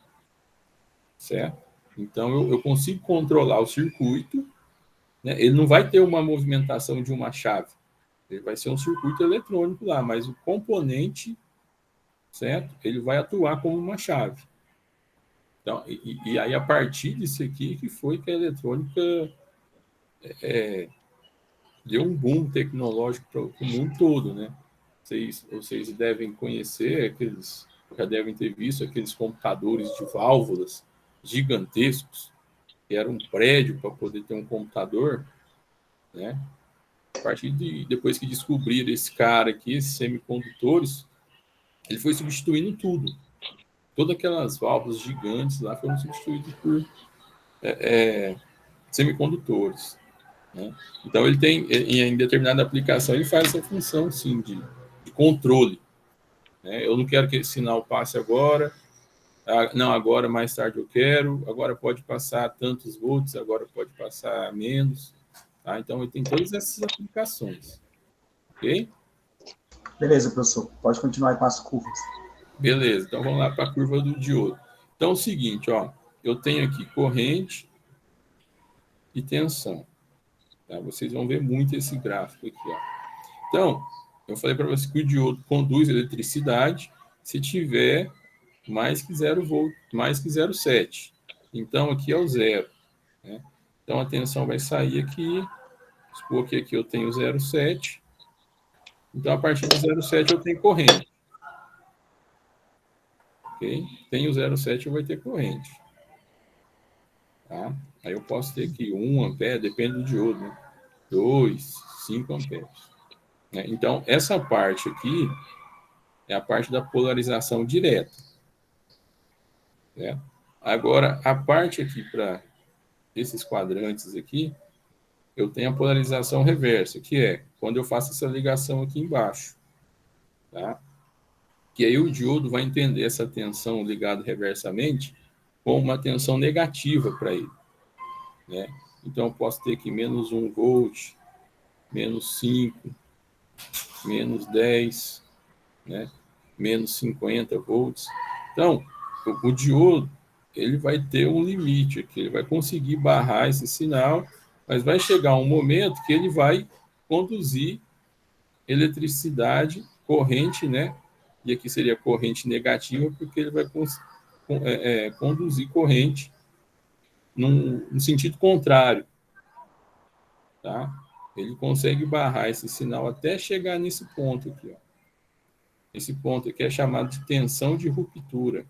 Certo? Então eu consigo controlar o circuito, né? Ele não vai ter uma movimentação de uma chave. Ele vai ser um circuito eletrônico lá, mas o componente, certo? Ele vai atuar como uma chave. Então, e aí, a partir disso aqui, que foi que a eletrônica deu um boom tecnológico para o mundo todo, né? Vocês devem conhecer, já devem ter visto aqueles computadores de válvulas gigantescos, que era um prédio para poder ter um computador, né? A partir depois que descobriram esse cara aqui, esses semicondutores, ele foi substituindo tudo. Todas aquelas válvulas gigantes lá foram substituídas por semicondutores, né? Então, ele tem, em determinada aplicação, ele faz essa função, sim, de controle, né? Eu não quero que esse sinal passe agora, não, agora mais tarde eu quero, agora pode passar tantos volts, agora pode passar menos, tá? Então, ele tem todas essas aplicações, ok? Beleza, professor. Pode continuar com as curvas. Beleza, então vamos lá para a curva do diodo. Então, é o seguinte, ó, eu tenho aqui corrente e tensão, tá? Vocês vão ver muito esse gráfico aqui, ó. Então, eu falei para você que o diodo conduz eletricidade se tiver mais que 0 volt, mais que 0,7. Então, aqui é o zero, né? Então, a tensão vai sair aqui, supor que aqui eu tenho 0,7. Então, a partir de 0,7 eu tenho corrente. Ok? Tenho 0,7, eu vou ter corrente. Tá? Aí eu posso ter aqui 1 ampere, depende do diodo, né? 2, 5 amperes. Né? Então, essa parte aqui é a parte da polarização direta. Né? Agora, a parte aqui para esses quadrantes aqui, eu tenho a polarização reversa, que é quando eu faço essa ligação aqui embaixo. Tá? Que aí o diodo vai entender essa tensão ligada reversamente como uma tensão negativa para ele. Né? Então, eu posso ter aqui menos 1 volt, menos 5, menos 10, né? Menos 50 volts. Então, o diodo ele vai ter um limite aqui, ele vai conseguir barrar esse sinal, mas vai chegar um momento que ele vai conduzir eletricidade, corrente, né? E aqui seria corrente negativa, porque ele vai conduzir corrente no sentido contrário, tá? Ele consegue barrar esse sinal até chegar nesse ponto aqui, ó. Esse ponto aqui é chamado de tensão de ruptura.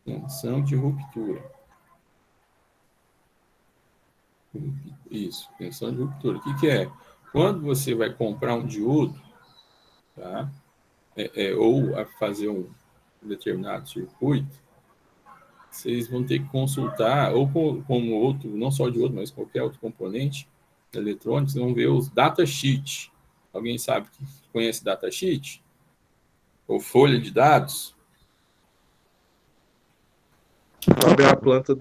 Tensão de ruptura. Isso, tensão de ruptura. O que é? Quando você vai comprar um diodo, tá? Ou a fazer um determinado circuito, vocês vão ter que consultar, ou como outro, não só diodo, mas qualquer outro componente eletrônico, vocês vão ver os datasheet. Alguém sabe que conhece datasheet? Ou folha de dados? Saber a planta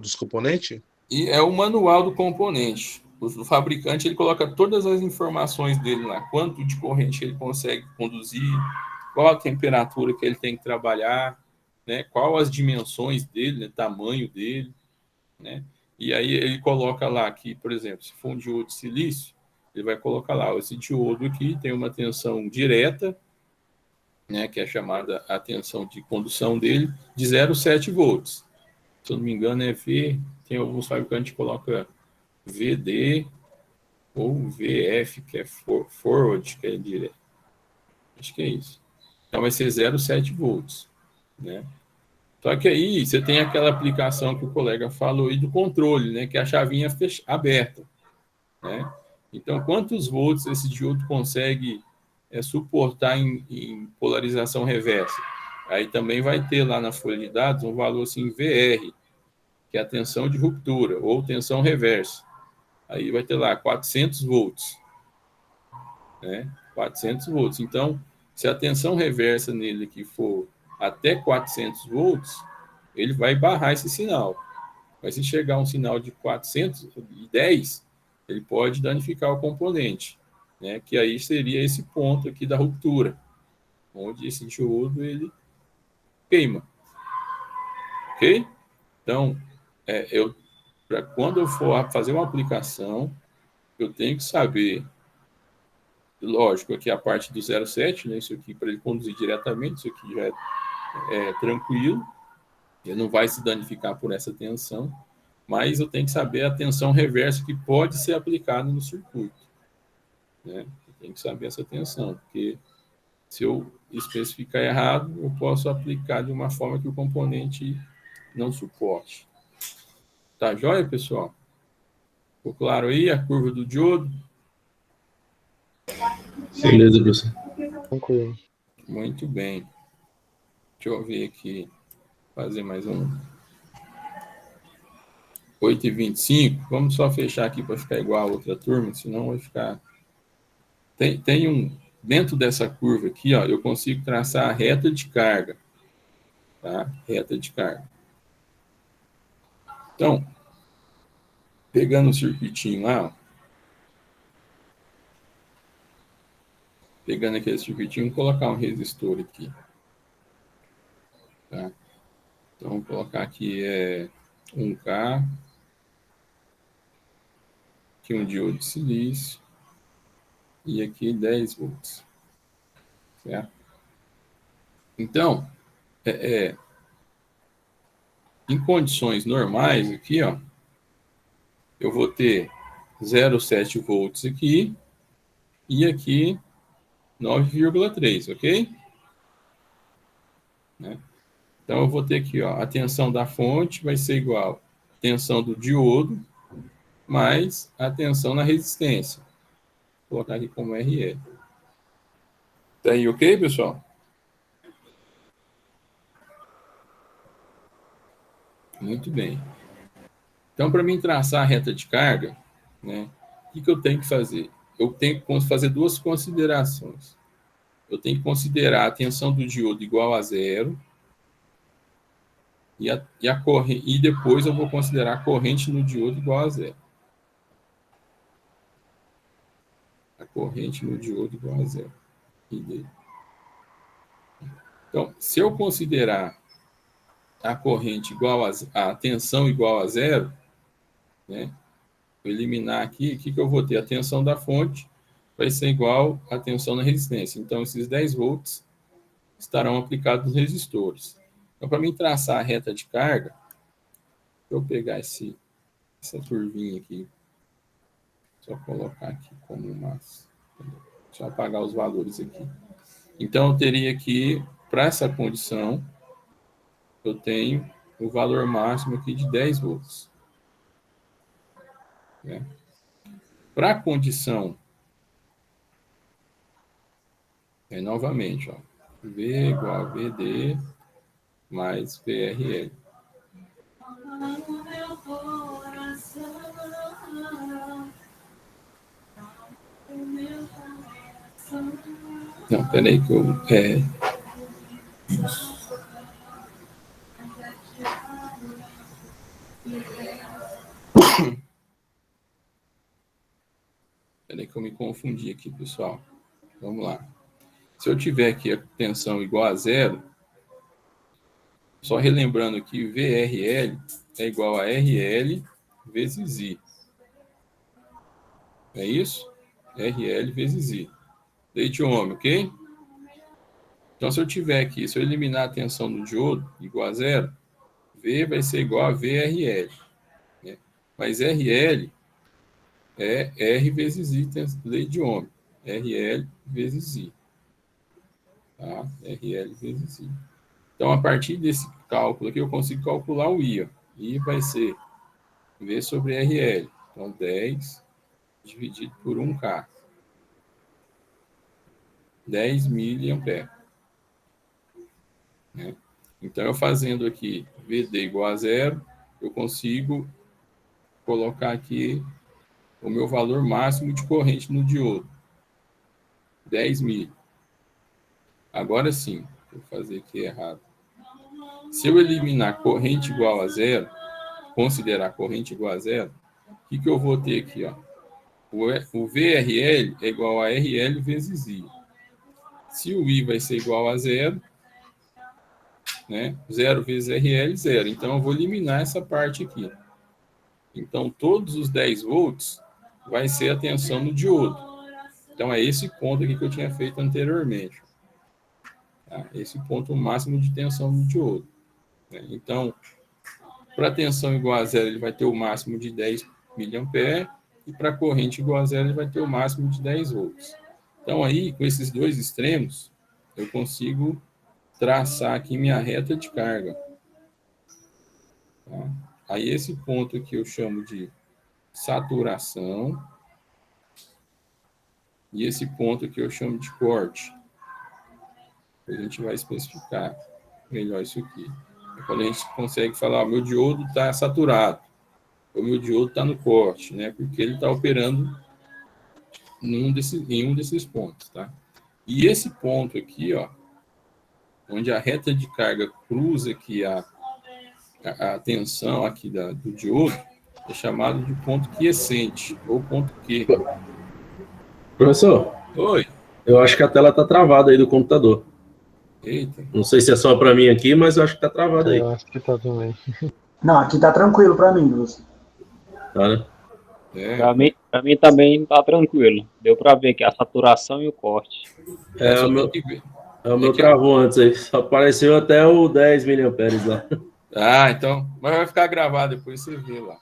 dos componentes? E é o manual do componente. O fabricante ele coloca todas as informações dele lá, quanto de corrente ele consegue conduzir, qual a temperatura que ele tem que trabalhar, né? Qual as dimensões dele, né? Tamanho dele, né? E aí ele coloca lá que, por exemplo, se for um diodo de silício, ele vai colocar lá, esse diodo aqui tem uma tensão direta, né, que é chamada a tensão de condução dele, de 0,7 volts. Se eu não me engano é V, tem alguns fabricantes que colocam VD ou VF, que é forward, que é direto. Acho que é isso. Então vai ser 0,7 volts, né? Só que aí você tem aquela aplicação que o colega falou aí do controle, né, que é a chavinha aberta, né? Então, quantos volts esse diodo consegue suportar em polarização reversa? Aí também vai ter lá na folha de dados um valor assim, VR, que é a tensão de ruptura, ou tensão reversa. Aí vai ter lá 400 volts. Né? 400 volts. Então, se a tensão reversa nele aqui for até 400 volts, ele vai barrar esse sinal. Mas se chegar um sinal de 410, ele pode danificar o componente, né? Que aí seria esse ponto aqui da ruptura, onde esse diodo ele queima. Ok? Então, quando eu for fazer uma aplicação, eu tenho que saber, lógico, aqui a parte do 0,7, né? Isso aqui para ele conduzir diretamente, isso aqui já é tranquilo, ele não vai se danificar por essa tensão, mas eu tenho que saber a tensão reversa que pode ser aplicada no circuito. Né? Eu tenho que saber essa tensão, porque se eu especificar errado, eu posso aplicar de uma forma que o componente não suporte. Tá joia, pessoal? Ficou claro aí a curva do diodo? Beleza, professor. Tranquilo. Muito bem. Deixa eu ver aqui, fazer mais um. 8h25. Vamos só fechar aqui para ficar igual a outra turma, senão vai ficar... Tem dentro dessa curva aqui, ó, eu consigo traçar a reta de carga. Tá? Reta de carga. Então, pegando o circuitinho lá, ó, pegando aquele circuitinho, vou colocar um resistor aqui. Tá? Então, vou colocar aqui 1K, aqui um diodo de silício, e aqui 10 volts. Certo? Então, em condições normais aqui, ó, eu vou ter 0,7 volts aqui, e aqui 9,3, ok? Né? Então, eu vou ter aqui, ó, a tensão da fonte vai ser igual à tensão do diodo mais a tensão na resistência. Vou colocar aqui como RL. Tá aí, ok, pessoal? Muito bem. Então, para mim traçar a reta de carga, né, o que eu tenho que fazer? Eu tenho que fazer duas considerações. Eu tenho que considerar a tensão do diodo igual a zero, e depois eu vou considerar a corrente no diodo igual a zero. A corrente no diodo igual a zero. Então, se eu considerar a corrente igual a tensão igual a zero, né, vou eliminar aqui, o que eu vou ter? A tensão da fonte vai ser essa à tensão na resistência. Então, esses 10 volts estarão aplicados nos resistores. Então, para mim traçar a reta de carga, eu vou pegar essa curvinha aqui, só colocar aqui como massa. Deixa eu apagar os valores aqui. Então, eu teria aqui, para essa condição, eu tenho o valor máximo aqui de 10 volts. Né? Para a condição, novamente, ó, V igual a VD mais VRL. Não, peraí que eu... Peraí que eu me confundi aqui, pessoal. Vamos lá. Se eu tiver aqui a tensão igual a zero, só relembrando que VRL é igual a RL vezes I. É isso? RL vezes I. Lei de Ohm, ok? Então, se eu tiver aqui, se eu eliminar a tensão do diodo igual a zero, V vai ser igual a VRL. Né? Mas RL é R vezes I, lei de Ohm. RL vezes I. Tá? RL vezes I. Então, a partir desse cálculo aqui, eu consigo calcular o I. Ó. I vai ser V sobre RL. Então, 10 dividido por 1K. 10 miliamperes. Né? Então, eu fazendo aqui VD igual a zero, eu consigo colocar aqui o meu valor máximo de corrente no diodo. 10 mil. Agora sim, vou fazer aqui errado. Se eu eliminar corrente igual a zero, considerar corrente igual a zero, o que eu vou ter aqui? Ó? O VRL é igual a RL vezes I. Se o I vai ser igual a zero, né? 0 vezes RL, 0. Então, eu vou eliminar essa parte aqui. Então, todos os 10 volts vai ser a tensão no diodo. Então, é esse ponto aqui que eu tinha feito anteriormente. Tá? Esse ponto máximo de tensão no diodo. Né? Então, para tensão igual a zero, ele vai ter o máximo de 10 mA, e para corrente igual a zero, ele vai ter o máximo de 10 volts. Então, aí, com esses dois extremos, eu consigo traçar aqui minha reta de carga. Tá? Aí, esse ponto aqui eu chamo de saturação, e esse ponto aqui eu chamo de corte. A gente vai especificar melhor isso aqui. É quando a gente consegue falar, meu diodo está saturado, o meu diodo está no corte, né? Porque ele está operando em um desses pontos, tá? E esse ponto aqui, ó, onde a reta de carga cruza aqui a tensão aqui do diodo, é chamado de ponto quiescente, ou ponto Q. Professor, Oi. eu acho que a tela tá travada aí do computador. Eita. Não sei se é só para mim aqui, mas eu acho que tá travada aí. Eu acho que tá também. Não, aqui tá tranquilo para mim, Bruce. Tá, né? É, Pra mim também tá tranquilo. Deu pra ver aqui a saturação e o corte. É, só o meu, tem que ver. é o meu que- travou antes aí. Só apareceu até o 10 miliamperes lá. Ah, então. Mas vai ficar gravado, depois você vê lá.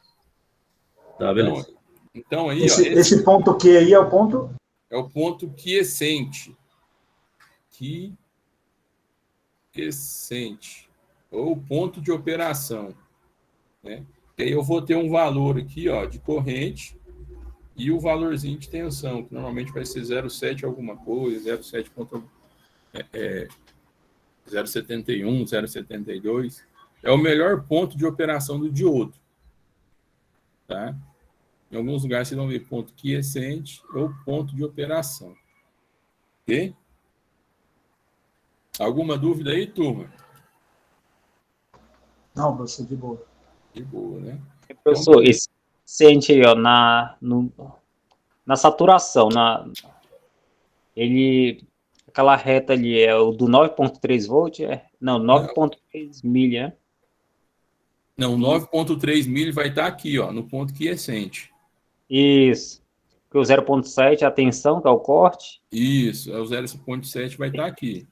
Tá, beleza. Então aí, ó, Esse ponto Q aí é o ponto? é o ponto quiescente. Quiescente. Ou ponto de operação. Né? E aí eu vou ter um valor aqui, ó, de corrente e o valorzinho de tensão, que normalmente vai ser 0,7 alguma coisa, 0,7 0,71, 0,72. É o melhor ponto de operação do diodo. Tá? Em alguns lugares vocês vão ver ponto quiescente ou ponto de operação. Ok? Alguma dúvida aí, turma? Não, professor, de boa. De boa, né? Professor, esse sente aí, ó, na saturação, aquela reta ali é o do 9.3 volt? Não, 9.3 milha, né? Não, 9.3 milho vai estar aqui, ó, no ponto quiescente. Isso. Porque o 0.7 é a tensão, que é o corte. Isso, é o 0.7 vai estar aqui.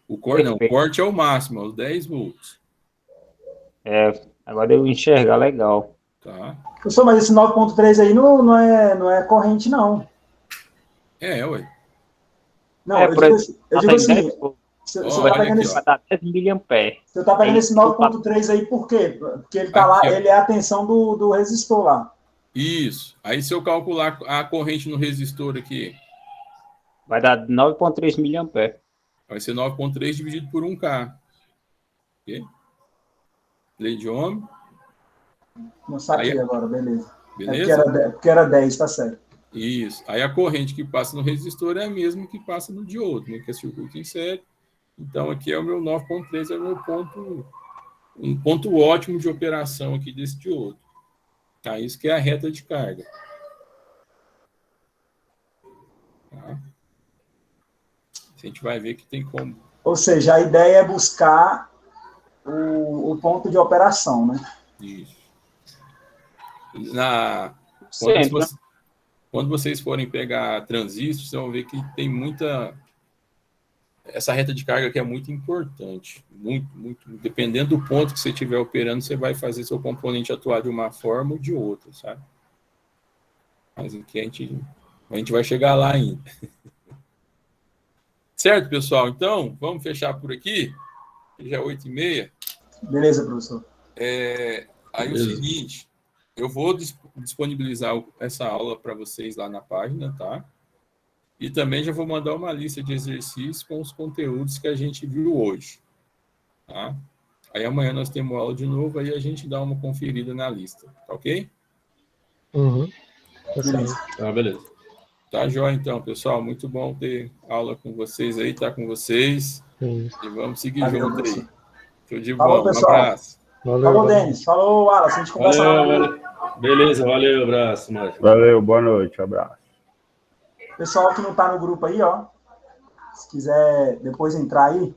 O corte não, o corte é o máximo, é os 10 volts. Agora eu enxergar legal. Tá? Professor, mas esse 9.3 aí não é corrente, não. Ué. Não, eu digo assim, você Ó, tá pegando aqui, esse... ó. Vai dar 10 miliamperes. Você tá pegando esse 9.3 aí por quê? Porque ele tá lá, Aqui, ó. ele é a tensão do resistor lá. Isso. Aí se eu calcular a corrente no resistor aqui, Vai dar 9.3 miliamperes. vai ser 9.3 dividido por 1K. Ok? Lei de Ohm. Não saquei Aí, agora, beleza. beleza? Porque era 10, tá certo. Isso. Aí a corrente que passa no resistor é a mesma que passa no diodo, né? Que é circuito em série. Então aqui é o meu 9.3, é o meu ponto, um ponto ótimo de operação aqui desse diodo. Tá? Isso que é a reta de carga. Tá? A gente vai ver que tem como. Ou seja, a ideia é buscar o ponto de operação, né? Isso. Sempre, né? Quando vocês forem pegar transistores, vocês vão ver que tem muita. Essa reta de carga aqui é muito importante. Muito, muito. Dependendo do ponto que você estiver operando, você vai fazer seu componente atuar de uma forma ou de outra, sabe? Mas aqui a gente vai chegar lá ainda. Certo, pessoal? Então, vamos fechar por aqui. Já é 8h30. Beleza, professor. Aí o seguinte, eu vou disponibilizar essa aula para vocês lá na página, tá? E também já vou mandar uma lista de exercícios com os conteúdos que a gente viu hoje, tá? Aí amanhã nós temos aula de novo, aí a gente dá uma conferida na lista, tá ok? Uhum. Beleza. Tá, beleza. Tá jóia então, pessoal. Muito bom ter aula com vocês aí, tá com vocês. Isso. E vamos seguir Valeu, junto aí. professor. Tudo de Falou, bom. Um pessoal. abraço. Valeu, Falou, valeu. Denis. Falou, Wallace. A gente conversa lá no Valeu, grupo. valeu. Beleza, valeu, abraço, Márcio. Valeu, boa noite, abraço. Pessoal que não tá no grupo aí, ó. Se quiser depois entrar aí,